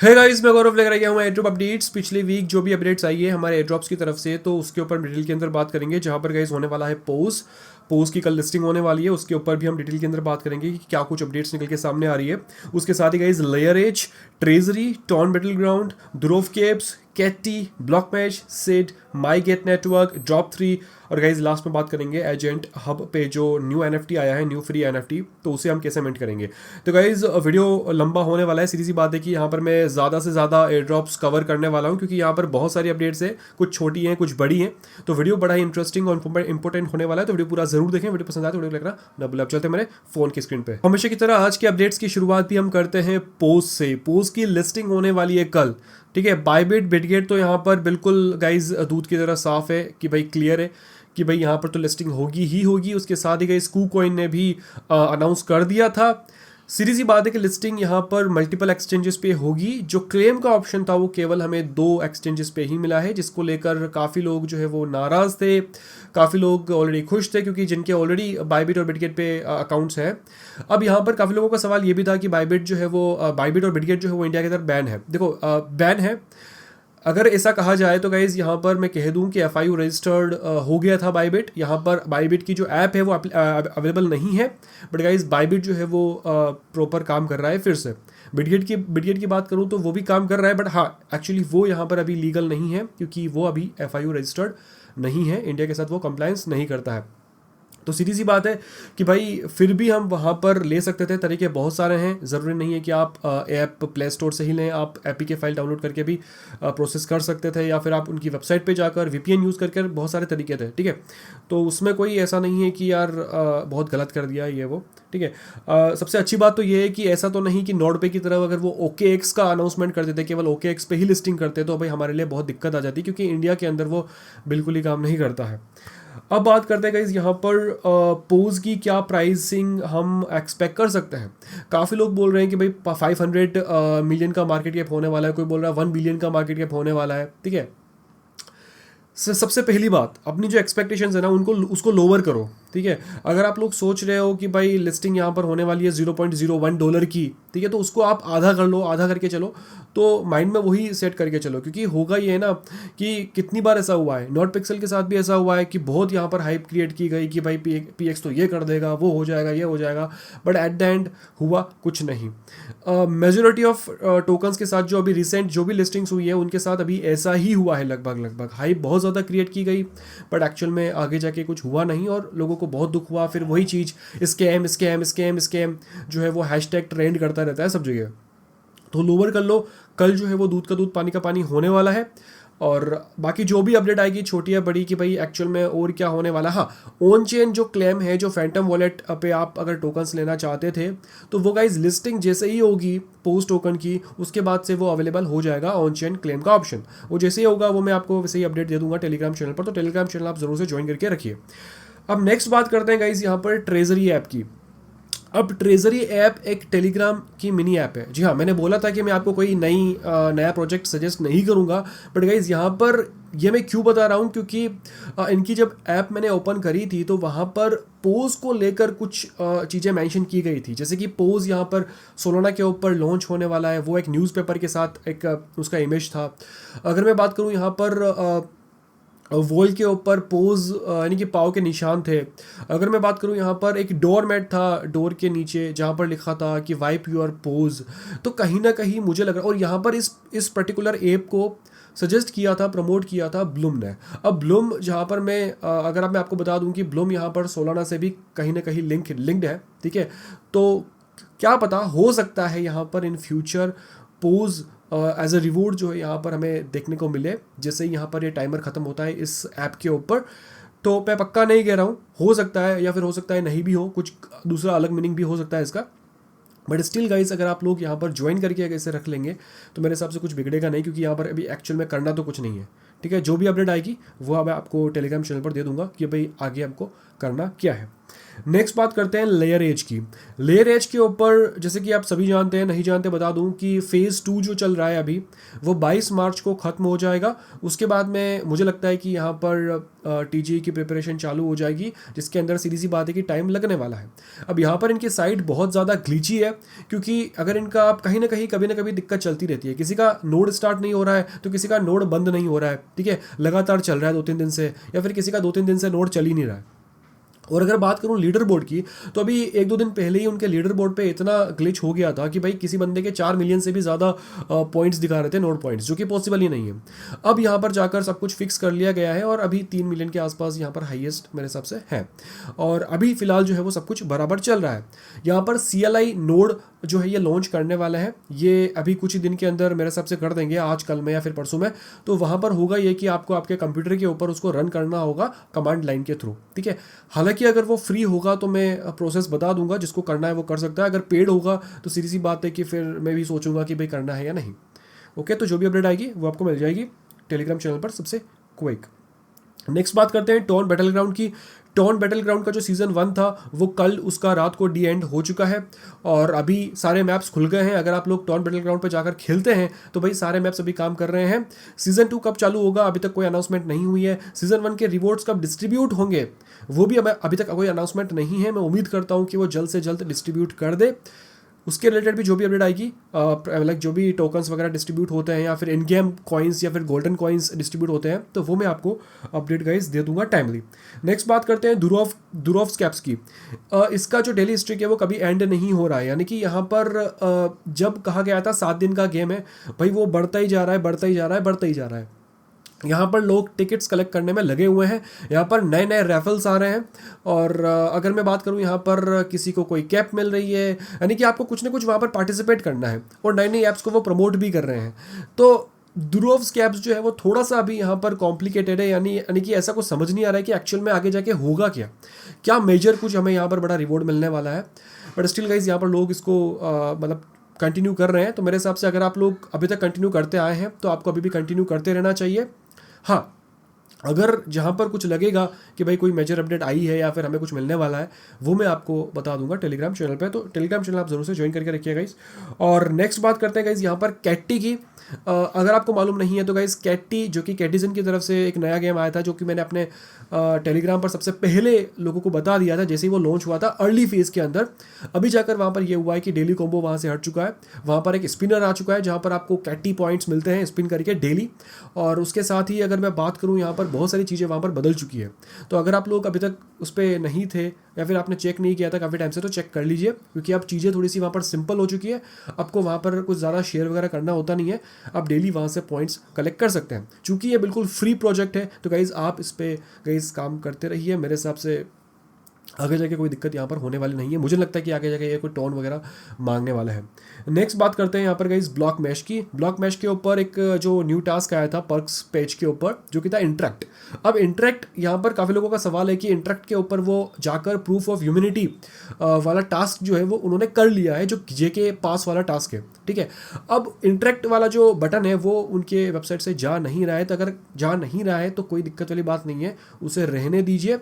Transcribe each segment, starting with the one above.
है गाइस, मैं गौरव लेकर आया हूँ एयर ड्रॉप अपडेट्स। पिछले वीक जो भी अपडेट्स आई है हमारे एयर ड्रॉप्स की तरफ से, तो उसके ऊपर डिटेल के अंदर बात करेंगे। जहाँ पर गाइस होने वाला है पोज की कल लिस्टिंग होने वाली है, उसके ऊपर भी हम डिटेल के अंदर बात करेंगे कि क्या कुछ अपडेट्स निकल के सामने आ रही है। उसके साथ ही guys Layer Edge, Treasury, Ton बैटल ग्राउंड, ध्रुव केप्स, कैटी, ब्लॉक मैश, सिड, माई गेट नेटवर्क, ड्रॉप 3 और गाइज लास्ट में बात करेंगे एजेंट हब पे जो न्यू एनएफटी आया है, न्यू फ्री एनएफटी, तो उसे हम कैसे मिंट करेंगे। तो गाइज वीडियो लंबा होने वाला है। सीधी सी बात है कि यहाँ पर मैं ज़्यादा से ज़्यादा एयर ड्रॉप्स कवर करने वाला हूँ, क्योंकि यहाँ पर बहुत सारी अपडेट्स है, कुछ छोटी हैं कुछ बड़ी हैं। तो वीडियो बड़ा ही इंटरेस्टिंग और इंपॉर्टेंट होने वाला है, तो वीडियो पूरा जरूर देखें। वीडियो पसंद आए तो वीडियो लग रहा न भूलें। अब चलते हैं मेरे फोन की स्क्रीन पे। हमेशा की तरह आज के अपडेट्स की शुरुआत भी हम करते हैं पोज से। पोज की लिस्टिंग होने वाली है कल, ठीक है। बायबिट बिटगेट तो यहाँ पर बिल्कुल गाइज दूध की तरह साफ है कि भाई क्लियर है कि भाई यहाँ पर तो लिस्टिंग होगी ही होगी। उसके साथ ही गाइज KuCoin ने भी अनाउंस कर दिया था। सीधी सी बात है कि लिस्टिंग यहाँ पर मल्टीपल एक्सचेंजेस पे होगी। जो क्लेम का ऑप्शन था वो केवल हमें 2 एक्सचेंजेस पे ही मिला है, जिसको लेकर काफ़ी लोग जो है वो नाराज़ थे, काफ़ी लोग ऑलरेडी खुश थे, क्योंकि जिनके ऑलरेडी बायबिट और बिटगेट पे अकाउंट्स हैं। अब यहाँ पर काफ़ी लोगों का सवाल ये भी था कि बायबिट जो है वो बायबिट और बिटगेट जो है वो इंडिया के अंदर बैन है। देखो बैन है, अगर ऐसा कहा जाए तो गाइज़ यहाँ पर मैं कह दूं कि FIU रजिस्टर्ड हो गया था बायबिट। यहाँ पर बायबिट की जो ऐप है वो अवेलेबल नहीं है, बट गाइज़ बायबिट जो है वो प्रॉपर काम कर रहा है फिर से। बिटगेट की बात करूँ तो वो भी काम कर रहा है, बट हाँ एक्चुअली वो यहाँ पर अभी लीगल नहीं है, क्योंकि वो अभी FIU रजिस्टर्ड नहीं है, इंडिया के साथ वो कंप्लायंस नहीं करता है। तो सीधी सी बात है कि भाई फिर भी हम वहाँ पर ले सकते थे। तरीके बहुत सारे हैं, ज़रूरी नहीं है कि आप ऐप प्ले स्टोर से ही लें, आप APK फाइल डाउनलोड करके भी प्रोसेस कर सकते थे, या फिर आप उनकी वेबसाइट पे जाकर VPN यूज़ करके, बहुत सारे तरीके थे, ठीक है। तो उसमें कोई ऐसा नहीं है कि यार बहुत गलत कर दिया ये वो, ठीक है। सबसे अच्छी बात तो ये है कि ऐसा तो नहीं कि नोड पे की तरफ अगर वो OKX का अनाउंसमेंट करते थे, केवल OKX पे ही लिस्टिंग करते, तो भाई हमारे लिए बहुत दिक्कत आ जाती, क्योंकि इंडिया के अंदर वो बिल्कुल ही काम नहीं करता है। अब बात करते हैं गाइस यहाँ पर पोज की क्या प्राइसिंग हम एक्सपेक्ट कर सकते हैं। काफ़ी लोग बोल रहे हैं कि भाई 500 मिलियन का मार्केट कैप होने वाला है, कोई बोल रहा है 1 बिलियन का मार्केट कैप होने वाला है, ठीक है। सबसे पहली बात, अपनी जो एक्सपेक्टेशंस है ना उनको उसको लोअर करो, ठीक है। अगर आप लोग सोच रहे हो कि भाई लिस्टिंग यहाँ पर होने वाली है $0.01 की, ठीक है, तो उसको आप आधा कर लो, आधा करके चलो। तो माइंड में वही सेट करके चलो, क्योंकि होगा ये है ना कि कितनी बार ऐसा हुआ है, नॉट पिक्सल के साथ भी ऐसा हुआ है कि बहुत यहाँ पर हाइप क्रिएट की गई कि भाई PX तो ये कर देगा, वो हो जाएगा, ये हो जाएगा, बट एट द एंड हुआ कुछ नहीं। मेजोरिटी ऑफ टोकन्स के साथ जो अभी रिसेंट जो भी लिस्टिंग्स हुई है उनके साथ अभी ऐसा ही हुआ है, लगभग हाइप बहुत ज़्यादा क्रिएट की गई, बट एक्चुअल में आगे जाके कुछ हुआ नहीं और लोगों को बहुत दुख हुआ। फिर वही चीज़ स्कैम स्कैम स्कैम स्कैम जो है वो हैशटैग ट्रेंड करता रहता है सब जगह। तो लोअर कर लो, कल जो है वो दूध का दूध पानी का पानी होने वाला है। और बाकी जो भी अपडेट आएगी छोटी या बड़ी कि भाई एक्चुअल में और क्या होने वाला। हाँ, ऑन चेन जो क्लेम है, जो फैंटम वॉलेट पे आप अगर टोकन्स लेना चाहते थे, तो वो गाइज लिस्टिंग जैसे ही होगी पोस्ट टोकन की, उसके बाद से वो अवेलेबल हो जाएगा ऑन चेन क्लेम का ऑप्शन। वो जैसे ही होगा वो मैं आपको वैसे ही अपडेट दे दूंगा टेलीग्राम चैनल पर, तो टेलीग्राम चैनल आप जरूर से ज्वाइन करके रखिए। अब नेक्स्ट बात करते हैं गाइज यहाँ पर ट्रेजरी ऐप की। अब ट्रेजरी ऐप एक टेलीग्राम की मिनी ऐप है। जी हाँ, मैंने बोला था कि मैं आपको कोई नया प्रोजेक्ट सजेस्ट नहीं करूँगा, बट गाइज यहाँ पर ये मैं क्यों बता रहा हूँ, क्योंकि इनकी जब ऐप मैंने ओपन करी थी तो वहाँ पर पोज को लेकर कुछ चीज़ें मेंशन की गई थी, जैसे कि पोज यहाँ पर सोलाना के ऊपर लॉन्च होने वाला है, वो एक न्यूज़पेपर के साथ एक उसका इमेज था। अगर मैं बात करूँ यहाँ पर वॉल के ऊपर पोज यानी कि पाव के निशान थे। अगर मैं बात करूँ यहाँ पर एक डोर मैट था डोर के नीचे, जहाँ पर लिखा था कि वाइप योर पोज। तो कहीं ना कहीं मुझे लग रहा, और यहाँ पर इस पर्टिकुलर ऐप को सजेस्ट किया था, प्रमोट किया था ब्लूम ने। अब ब्लूम जहाँ पर अगर मैं आपको बता दूँ कि ब्लूम यहाँ पर सोलाना से भी कहीं ना कहीं लिंक्ड है, ठीक है। तो क्या पता, हो सकता है यहाँ पर in future pose as a reward जो है यहाँ पर हमें देखने को मिले, जैसे ही यहाँ पर ये टाइमर ख़त्म होता है इस ऐप के ऊपर। तो मैं पक्का नहीं कह रहा हूँ, हो सकता है या फिर हो सकता है नहीं भी हो, कुछ दूसरा अलग मीनिंग भी हो सकता है इसका। बट स्टिल गाइस, अगर आप लोग यहाँ पर ज्वाइन करके अगर इसे रख लेंगे तो मेरे हिसाब से कुछ बिगड़ेगा नहीं, क्योंकि यहाँ पर अभी एक्चुअल में करना तो कुछ नहीं है, ठीक है। जो भी अपडेट आएगी वो अब मैं आपको टेलीग्राम चैनल पर दे दूंगा कि भाई आगे आपको करना क्या है। नेक्स्ट बात करते हैं लेयर एज की। लेयर एज के ऊपर जैसे कि आप सभी जानते हैं, नहीं जानते बता दूं कि फ़ेज़ 2 जो चल रहा है अभी, वो 22 मार्च को ख़त्म हो जाएगा। उसके बाद में मुझे लगता है कि यहाँ पर टीजीई की प्रिपरेशन चालू हो जाएगी, जिसके अंदर सीधी सी बात है कि टाइम लगने वाला है। अब यहाँ पर इनकी साइट बहुत ज़्यादा ग्लिची है, क्योंकि अगर इनका आप कहीं ना कहीं कभी ना कभी दिक्कत चलती रहती है। किसी का नोड स्टार्ट नहीं हो रहा है तो किसी का नोड बंद नहीं हो रहा है, ठीक है, लगातार चल रहा है 2-3 दिन से, या फिर किसी का 2-3 दिन से नोड चल ही नहीं रहा है। और अगर बात करूं लीडर बोर्ड की, तो अभी 1-2 दिन पहले ही उनके लीडर बोर्ड पे इतना ग्लिच हो गया था कि भाई किसी बंदे के 4 मिलियन से भी ज़्यादा पॉइंट्स दिखा रहे थे, नोड पॉइंट्स, जो कि पॉसिबल ही नहीं है। अब यहाँ पर जाकर सब कुछ फिक्स कर लिया गया है और अभी 3 मिलियन के आसपास यहाँ पर हाईएस्ट मेरे हिसाब से है। और अभी फिलहाल जो है वो सब कुछ बराबर चल रहा है। यहाँ पर CLI नोड जो है ये लॉन्च करने वाला है, ये अभी कुछ ही दिन के अंदर मेरे हिसाब से कर देंगे, आज कल में या फिर परसों में। तो वहाँ पर होगा ये कि आपको आपके कंप्यूटर के ऊपर उसको रन करना होगा कमांड लाइन के थ्रू, ठीक है। हालांकि अगर वो फ्री होगा तो मैं प्रोसेस बता दूंगा, जिसको करना है वो कर सकता है। अगर पेड होगा तो सीधी सी बात है कि फिर मैं भी सोचूंगा कि भाई करना है या नहीं। ओके, तो जो भी अपडेट आएगी वो आपको मिल जाएगी टेलीग्राम चैनल पर सबसे क्विक। नेक्स्ट बात करते हैं टॉन बैटल ग्राउंड की। टॉन बैटल ग्राउंड का जो सीज़न 1 था वो कल उसका रात को डी एंड हो चुका है और अभी सारे मैप्स खुल गए हैं। अगर आप लोग टॉन बैटल ग्राउंड पर जाकर खेलते हैं तो भाई सारे मैप्स अभी काम कर रहे हैं। सीज़न 2 कब चालू होगा अभी तक कोई अनाउंसमेंट नहीं हुई है। सीज़न 1 के रिवॉर्ड्स कब डिस्ट्रीब्यूट होंगे वो भी अभी तक कोई अनाउंसमेंट नहीं है। मैं उम्मीद करता हूँ कि वो जल्द से जल्द डिस्ट्रीब्यूट कर दे। उसके रिलेटेड भी जो भी अपडेट आएगी, लाइक जो भी टोकन्स वगैरह डिस्ट्रीब्यूट होते हैं या फिर इन गेम कॉइन्स या फिर गोल्डन कॉइन्स डिस्ट्रीब्यूट होते हैं, तो वो मैं आपको अपडेट गाइस दे दूंगा टाइमली। नेक्स्ट बात करते हैं दुरोफ स्कैप्स की। इसका जो डेली स्ट्रिक है वो कभी एंड नहीं हो रहा है, यानी कि यहाँ पर जब कहा गया था 7 दिन का गेम है, भाई वो बढ़ता ही जा रहा है, बढ़ता ही जा रहा है, बढ़ता ही जा रहा है। यहाँ पर लोग टिकट्स कलेक्ट करने में लगे हुए हैं। यहाँ पर नए नए रैफल्स आ रहे हैं और अगर मैं बात करूँ यहाँ पर किसी को कोई कैप मिल रही है, यानी कि आपको कुछ ना कुछ वहाँ पर पार्टिसिपेट करना है और नई नई ऐप्स को वो प्रमोट भी कर रहे हैं। तो दुरोव्स कैप्स जो है वो थोड़ा सा अभी यहाँ पर कॉम्प्लिकेटेड है, यानी कि ऐसा कुछ समझ नहीं आ रहा है कि एक्चुअल में आगे जाके होगा क्या मेजर कुछ हमें यहाँ पर बड़ा रिवॉर्ड मिलने वाला है। बट स्टिल गाइज यहाँ पर लोग इसको मतलब कंटिन्यू कर रहे हैं। तो मेरे हिसाब से अगर आप लोग अभी तक कंटिन्यू करते आए हैं तो आपको अभी भी कंटिन्यू करते रहना चाहिए। हाँ, अगर जहाँ पर कुछ लगेगा कि भाई कोई मेजर अपडेट आई है या फिर हमें कुछ मिलने वाला है, वो मैं आपको बता दूंगा टेलीग्राम चैनल पे। तो टेलीग्राम चैनल आप जरूर से ज्वाइन करके रखिएगा गाइस। और नेक्स्ट बात करते हैं गाइस यहाँ पर कैटी की। अगर आपको मालूम नहीं है तो गाइस कैटी, जो कि कैटिजन की तरफ से एक नया गेम आया था, जो कि मैंने अपने टेलीग्राम पर सबसे पहले लोगों को बता दिया था जैसे ही वो लॉन्च हुआ था अर्ली फेज़ के अंदर। अभी जाकर वहाँ पर ये हुआ है कि डेली कॉम्बो वहाँ से हट चुका है। वहाँ पर एक स्पिनर आ चुका है जहाँ पर आपको कैटी पॉइंट्स मिलते हैं स्पिन करके डेली। और उसके साथ ही अगर मैं बात करूँ यहाँ पर बहुत सारी चीज़ें वहाँ पर बदल चुकी है। तो अगर आप लोग अभी तक उस पर नहीं थे या फिर आपने चेक नहीं किया था काफ़ी टाइम से, तो चेक कर लीजिए, क्योंकि अब चीज़ें थोड़ी सी वहाँ पर सिंपल हो चुकी है। आपको वहाँ पर कुछ ज़्यादा शेयर वगैरह करना होता नहीं है, आप डेली वहाँ से पॉइंट्स कलेक्ट कर सकते हैं। चूँकि ये बिल्कुल फ्री प्रोजेक्ट है तो गाइज़ आप इस पर गाइज़ काम करते रहिए। मेरे हिसाब से आगे जाके कोई दिक्कत यहाँ पर होने वाली नहीं है। मुझे लगता है कि आगे जाके ये कोई टोन वगैरह मांगने वाला है। नेक्स्ट बात करते हैं यहाँ पर गाइस ब्लॉक मैश की। ब्लॉक मैश के ऊपर एक जो न्यू टास्क आया था पर्क्स पेज के ऊपर, जो कि था इंटरेक्ट। अब इंटरेक्ट यहाँ पर काफ़ी लोगों का सवाल है कि इंटरेक्ट के ऊपर वो जाकर प्रूफ ऑफ ह्यूमैनिटी वाला टास्क जो है वो उन्होंने कर लिया है, जो जेके पास वाला टास्क है, ठीक है। अब इंटरेक्ट वाला जो बटन है वो उनके वेबसाइट से जा नहीं रहा है। तो अगर जा नहीं रहा है तो कोई दिक्कत वाली बात नहीं है, उसे रहने दीजिए।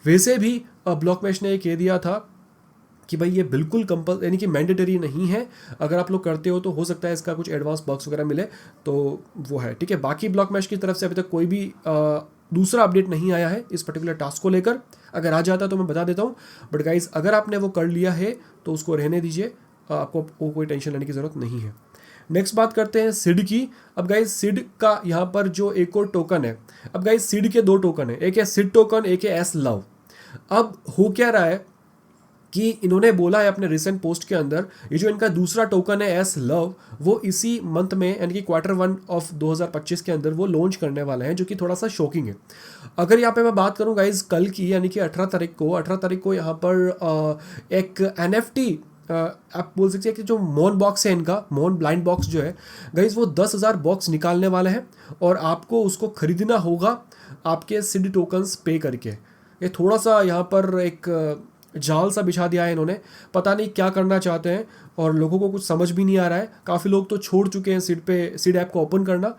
वैसे भी ब्लॉक मैश ने ये कह दिया था कि भाई ये बिल्कुल कंपल यानी कि मैंडेटरी नहीं है। अगर आप लोग करते हो तो हो सकता है इसका कुछ एडवांस बग्स वगैरह मिले, तो वो है, ठीक है। बाकी ब्लॉक मैश की तरफ से अभी तक कोई भी दूसरा अपडेट नहीं आया है इस पर्टिकुलर टास्क को लेकर। अगर आ जाता तो मैं बता देता हूँ, बट गाइज अगर आपने वो कर लिया है तो उसको रहने दीजिए, आपको कोई टेंशन लेने की ज़रूरत नहीं है। नेक्स्ट बात करते हैं सिड की। अब गाइज सिड का यहाँ पर जो एक और टोकन है, अब गाइज सिड के 2 टोकन है, एक है सिड टोकन, एक है एस लव। अब हो क्या रहा है कि इन्होंने बोला है अपने रिसेंट पोस्ट के अंदर, ये जो इनका दूसरा टोकन है एस लव, वो इसी मंथ में यानी कि Q1 ऑफ 2025 के अंदर वो लॉन्च करने वाले हैं, जो कि थोड़ा सा शॉकिंग है। अगर यहाँ पे मैं बात करूँ गाइज कल की, यानी कि 18 तारीख को यहाँ पर एक NFT आप बोल सकते हैं कि जो मोन बॉक्स है इनका, मोन ब्लाइंड बॉक्स जो है गाइज, वो 10,000 बॉक्स निकालने वाले हैं और आपको उसको खरीदना होगा आपके सिड टोकन्स पे करके। ये थोड़ा सा यहाँ पर एक जाल सा बिछा दिया है इन्होंने, पता नहीं क्या करना चाहते हैं और लोगों को कुछ समझ भी नहीं आ रहा है। काफ़ी लोग तो छोड़ चुके हैं सिड ऐप को ओपन करना,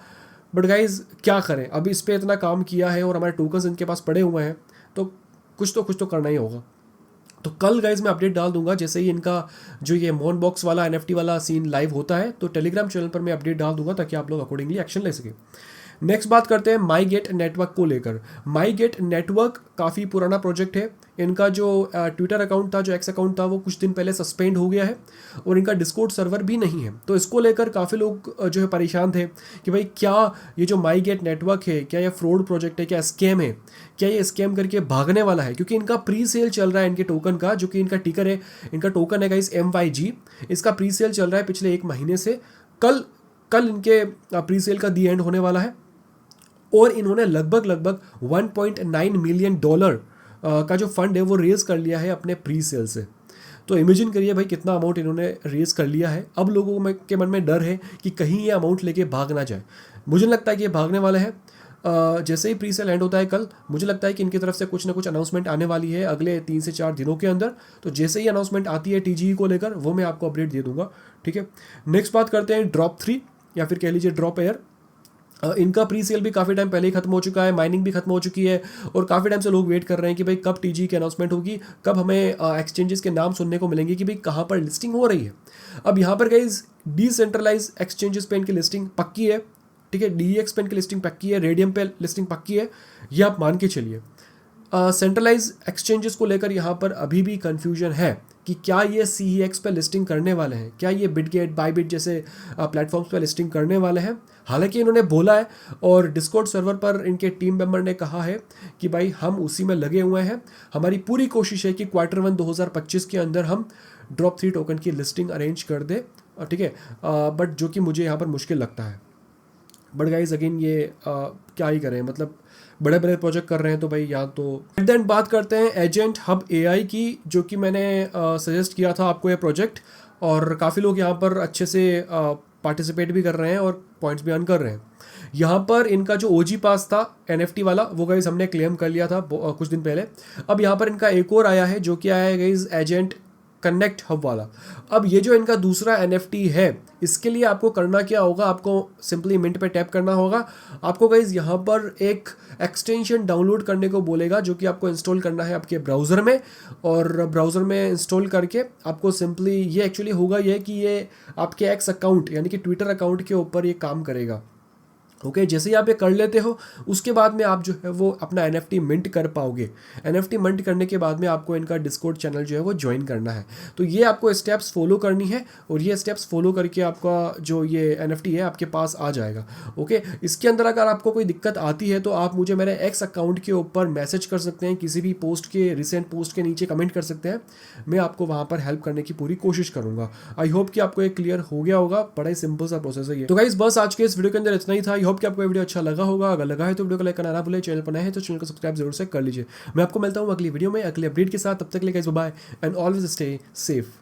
बट गाइज क्या करें, अभी इस पर इतना काम किया है और हमारे टोकन्स इनके पास पड़े हुए हैं, तो कुछ तो करना ही होगा। तो कल गाइज मैं अपडेट डाल दूंगा जैसे ही इनका जो ये मॉन बॉक्स वाला NFT वाला सीन लाइव होता है, तो टेलीग्राम चैनल पर मैं अपडेट डाल दूंगा ताकि आप लोग अकॉर्डिंगली एक्शन ले सके। नेक्स्ट बात करते हैं माई गेट नेटवर्क को लेकर। माई गेट नेटवर्क काफ़ी पुराना प्रोजेक्ट है। इनका जो ट्विटर अकाउंट था, जो एक्स अकाउंट था, वो कुछ दिन पहले सस्पेंड हो गया है और इनका डिस्कॉर्ड सर्वर भी नहीं है। तो इसको लेकर काफ़ी लोग जो है परेशान थे कि भाई क्या ये जो माई गेट नेटवर्क है, क्या ये फ्रॉड प्रोजेक्ट है, क्या स्कैम है, क्या ये स्कैम करके भागने वाला है, क्योंकि इनका प्री सेल चल रहा है इनके टोकन का, जो कि इनका टिकर है, इनका टोकन है गाइस MYG। इसका प्री सेल चल रहा है पिछले 1 महीने से। कल कल इनके प्री सेल का दी एंड होने वाला है और इन्होंने लगभग $1.9 मिलियन का जो फंड है वो रेज कर लिया है अपने प्री सेल से। तो इमेजिन करिए भाई कितना अमाउंट इन्होंने रेज कर लिया है। अब लोगों में के मन में डर है कि कहीं ये अमाउंट लेके भाग ना जाए। मुझे लगता है कि ये भागने वाले हैं। जैसे ही प्री सेल एंड होता है कल, मुझे लगता है कि इनकी तरफ से कुछ ना कुछ अनाउंसमेंट आने वाली है अगले 3 से 4 दिनों के अंदर। तो जैसे ही अनाउंसमेंट आती है TGE को लेकर, वो मैं आपको अपडेट दे दूंगा, ठीक है। नेक्स्ट बात करते हैं Drop3 या फिर कह लीजिए ड्रॉप एयर। इनका प्री सेल भी काफ़ी टाइम पहले ही खत्म हो चुका है, माइनिंग भी खत्म हो चुकी है और काफ़ी टाइम से लोग वेट कर रहे हैं कि भाई कब TGE की अनाउंसमेंट होगी, कब हमें एक्सचेंजेस के नाम सुनने को मिलेंगे कि भाई कहाँ पर लिस्टिंग हो रही है। अब यहाँ पर गाइज डिसेंट्रलाइज एक्सचेंजेस पे इनकी लिस्टिंग पक्की है, ठीक है। DEX पे इनकी लिस्टिंग पक्की है, रेडियम पे लिस्टिंग पक्की है, ये आप मान के चलिए। सेंट्रलाइज एक्सचेंजेस को लेकर यहाँ पर अभी भी कन्फ्यूजन है कि क्या ये CEX पे लिस्टिंग करने वाले हैं, क्या ये बिटगेट, बायबिट जैसे प्लेटफॉर्म्स पे लिस्टिंग करने वाले हैं। हालांकि इन्होंने बोला है और डिस्कॉर्ड सर्वर पर इनके टीम मेंबर ने कहा है कि भाई हम उसी में लगे हुए हैं, हमारी पूरी कोशिश है कि Q1 2025 के अंदर हम Drop3 टोकन की लिस्टिंग अरेंज कर दे, ठीक है। बट जो कि मुझे यहाँ पर मुश्किल लगता है। बट गाइज अगेन ये क्या ही करें, मतलब बड़े बड़े प्रोजेक्ट कर रहे हैं तो भाई यहाँ तो। एट द एंड बात करते हैं एजेंट हब AI की, जो कि मैंने सजेस्ट किया था आपको ये प्रोजेक्ट, और काफ़ी लोग यहाँ पर अच्छे से पार्टिसिपेट भी कर रहे हैं और पॉइंट्स भी अर्न कर रहे हैं। यहाँ पर इनका जो OG पास था NFT वाला, वो गाइज हमने क्लेम कर लिया था कुछ दिन पहले। अब यहाँ पर इनका एक और आया है जो कि आया है गाइज एजेंट कनेक्ट हब वाला। अब ये जो इनका दूसरा NFT है, इसके लिए आपको करना क्या होगा, आपको सिंपली मिंट पे टैप करना होगा। आपको गाइज यहाँ पर एक एक्सटेंशन डाउनलोड करने को बोलेगा जो कि आपको इंस्टॉल करना है आपके ब्राउज़र में, और ब्राउज़र में इंस्टॉल करके आपको सिंपली ये एक्चुअली होगा ये कि ये आपके एक्स अकाउंट यानी कि ट्विटर अकाउंट के ऊपर ये काम करेगा। ओके, जैसे ही आप ये कर लेते हो उसके बाद में आप जो है वो अपना NFT मिंट कर पाओगे। NFT मिंट करने के बाद में आपको इनका डिस्कॉर्ड चैनल जो है वो ज्वाइन करना है। तो ये आपको स्टेप्स फॉलो करनी है और ये स्टेप्स फॉलो करके आपका जो ये NFT है आपके पास आ जाएगा। ओके, इसके अंदर अगर आपको कोई दिक्कत आती है तो आप मुझे मेरे एक्स अकाउंट के ऊपर मैसेज कर सकते हैं, किसी भी पोस्ट के रिसेंट पोस्ट के नीचे कमेंट कर सकते हैं, मैं आपको वहाँ पर हेल्प करने की पूरी कोशिश करूँगा। आई होप कि आपको ये क्लियर हो गया होगा, बड़ा ही सिंपल सा प्रोसेस है ये। तो गाइस बस आज के इस वीडियो के अंदर इतना ही था। आई होप कि आपको वीडियो अच्छा लगा होगा। अगर लगा है तो वीडियो को लाइक करना ना भूलें, चैनल पर नए हैं तो चैनल को सब्सक्राइब जरूर से कर लीजिए। मैं आपको मिलता हूँ अगली वीडियो में अगले अपडेट के साथ। तब तक के लिए guys bye and always stay safe.